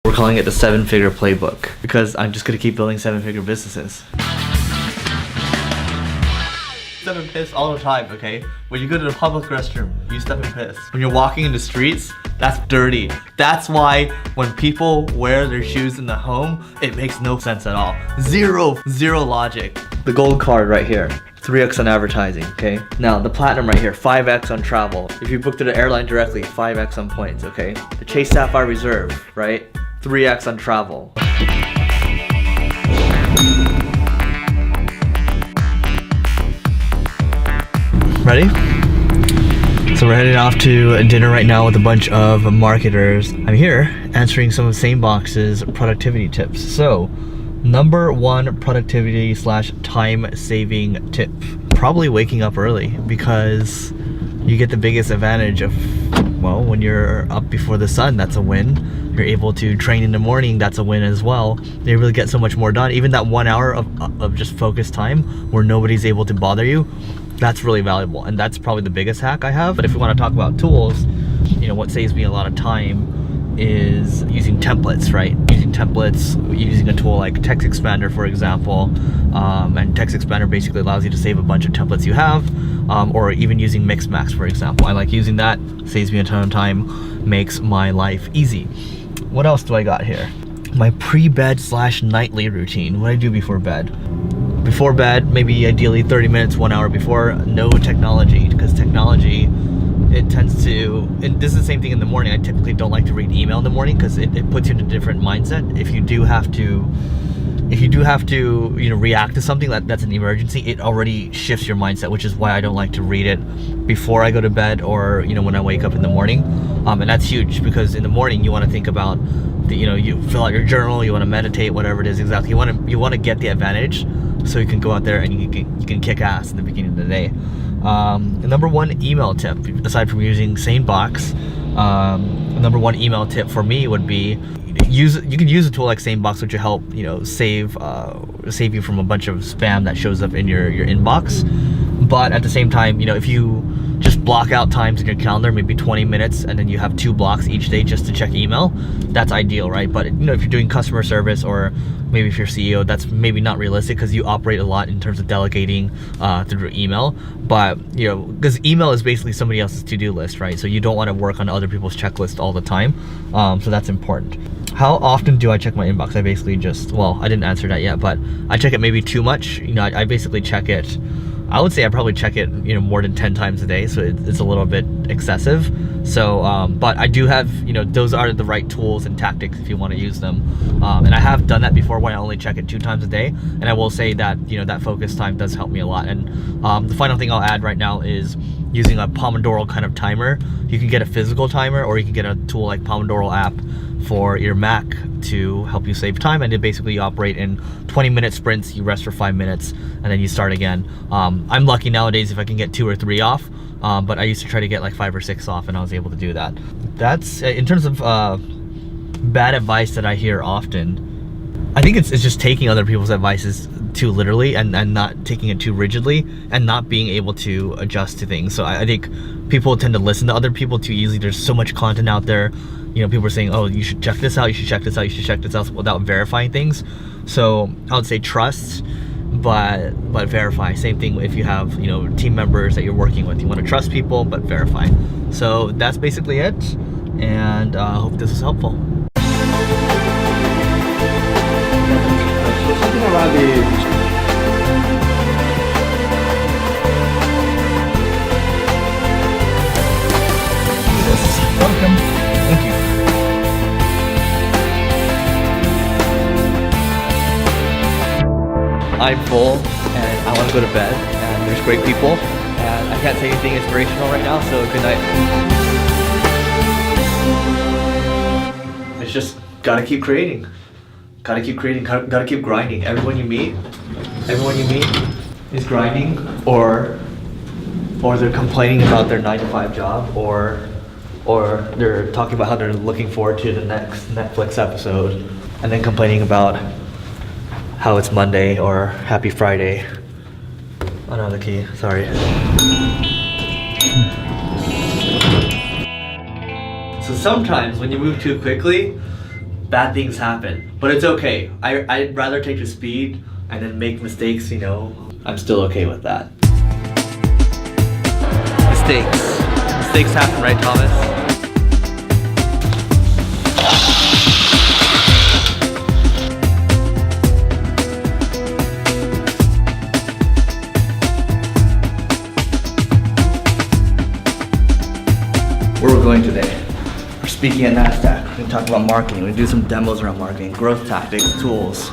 We're calling it the 7-figure playbook because I'm just gonna keep building 7-figure businesses. Step and piss all the time, okay? When you go to the public restroom, you step and piss. When you're walking in the streets, that's dirty. That's why when people wear their shoes in the home, it makes no sense at all. Zero logic. The gold card right here, 3x on advertising, okay? Now the platinum right here, 5x on travel. If you book through the airline directly, 5x on points, okay? The Chase Sapphire Reserve, right? 3x on travel. Ready? So we're heading off to dinner right now with a bunch of marketers. I'm here answering some of Sanebox's productivity tips. So, number 1 productivity / time saving tip. Probably waking up early because you get the biggest advantage of, well, when you're up before the sun, that's a win. You're able to train in the morning, that's a win as well. You really get so much more done. Even that 1 hour of just focused time where nobody's able to bother you, that's really valuable, and that's probably the biggest hack I have. But if we want to talk about tools, you know, what saves me a lot of time is using templates, right? Using templates, using a tool like Text Expander, for example. And Text Expander basically allows you to save a bunch of templates you have, or even using Mixmax, for example. I like using that, saves me a ton of time, makes my life easy. What else do I got here? My pre-bed / nightly routine, what I do before bed. Before bed, maybe ideally 30 minutes, 1 hour before, no technology, because technology, it tends to, and this is the same thing in the morning. I typically don't like to read email in the morning because it puts you in a different mindset. If you do have to, you know, react to something that's an emergency, it already shifts your mindset, which is why I don't like to read it before I go to bed or, you know, when I wake up in the morning. And that's huge because in the morning you want to think about, you know, you fill out your journal, you want to meditate, whatever it is exactly. You want to get the advantage so you can go out there and you can kick ass in the beginning of the day. The number 1 email tip, aside from using Sanebox, the number 1 email tip for me would be you can use a tool like Sanebox, which will help, you know, save you from a bunch of spam that shows up in your inbox. But at the same time, you know, if you just block out times in your calendar, maybe 20 minutes, and then you have 2 blocks each day just to check email, that's ideal, right? But, you know, if you're doing customer service or maybe if you're CEO, that's maybe not realistic because you operate a lot in terms of delegating through email. But, you know, because email is basically somebody else's to-do list, right? So you don't want to work on other people's checklist all the time. So that's important. How often do I check my inbox? I basically just, well, I didn't answer that yet, but I check it maybe too much. You know, I basically check it, I would say I probably check it, you know, more than 10 times a day, so it's a little bit excessive. So, but I do have, you know, those are the right tools and tactics if you want to use them. And I have done that before when I only check it 2 times a day, and I will say that, you know, that focus time does help me a lot. And the final thing I'll add right now is using a Pomodoro kind of timer. You can get a physical timer, or you can get a tool like Pomodoro app for your Mac to help you save time, and it basically you operate in 20-minute sprints. You rest for 5 minutes and then you start again. I'm lucky nowadays if I can get 2 or 3 off, but I used to try to get like 5 or 6 off, and I was able to do that. That's in terms of bad advice that I hear often. I think it's just taking other people's advices too literally and not taking it too rigidly and not being able to adjust to things. So I think people tend to listen to other people too easily. There's so much content out there. You know, people are saying, oh, you should check this out, you should check this out, you should check this out, without verifying things. So I would say trust, but verify. Same thing if you have, you know, team members that you're working with. You want to trust people, but verify. So that's basically it, and I hope this is helpful. Something around the Welcome. Thank you. I'm full and I want to go to bed, and there's great people, and I can't say anything inspirational right now, so good night. It's just gotta keep creating. Gotta keep creating, gotta keep grinding. Everyone you meet is grinding, or they're complaining about their 9-to-5 job, or they're talking about how they're looking forward to the next Netflix episode, and then complaining about how it's Monday or Happy Friday. Oh no, the key, sorry. So sometimes when you move too quickly, bad things happen. But it's okay. I'd rather take the speed and then make mistakes, you know. I'm still okay with that. Mistakes happen, right, Thomas? Where we're going today? We're speaking at Nasdaq. We're going to talk about marketing. We're going to do some demos around marketing, growth tactics, tools.